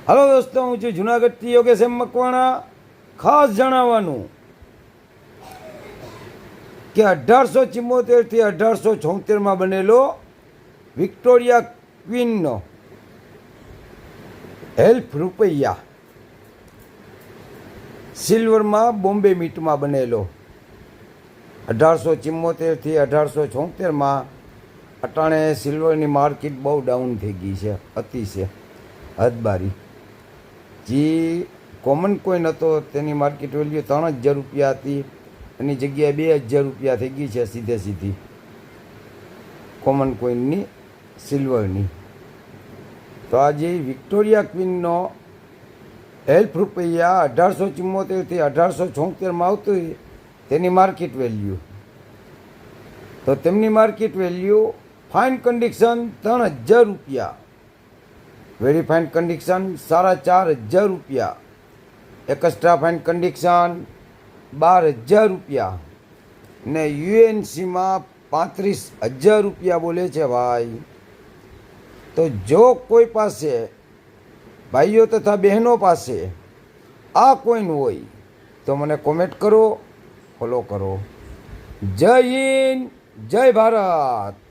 Hello દોસ્તો, હું છું જુનાગઢથી યોગેશ એમ મકવાણા. ખાસ જણાવવાનું કે 1874થી 1876માં બનેલો વિક્ટોરિયા ક્વીનનો હેલ્પ રૂપિયા સિલ્વરમાં બોમ્બે મીટમાં બનેલો 1874થી 1876માં. અટાણે સિલ્વરની માર્કેટ બહુ ડાઉન થઈ ગઈ છે, અતિશય હદબારી. જે કોમન કોઈન હતો તેની માર્કેટ વેલ્યુ 3000 રૂપિયા હતી, એની જગ્યાએ 2000 રૂપિયા થઈ ગઈ છે સીધે સીધી કોમન કોઈનની સિલ્વરની. તો આજે વિક્ટોરિયા ક્વીનનો હેલ્પ રૂપિયા 1874થી 1876માં આવતું તેની માર્કેટ વેલ્યુ, તો તેમની માર્કેટ વેલ્યુ ફાઇન કન્ડિશન 3000 રૂપિયા, વેરી ફાઇન કન્ડિશન 4500 રૂપિયા, એક્સ્ટ્રા ફાઇન કન્ડિશન 12000 રૂપિયા ને યુએનસીમાં 35000 રૂપિયા બોલે છે ભાઈ. તો જો કોઈ પાસે ભાઈઓ તથા બહેનો પાસે આ કોઈન હોય તો મને કોમેન્ટ કરો, ફોલો કરો. જય હિન્દ, જય ભારત.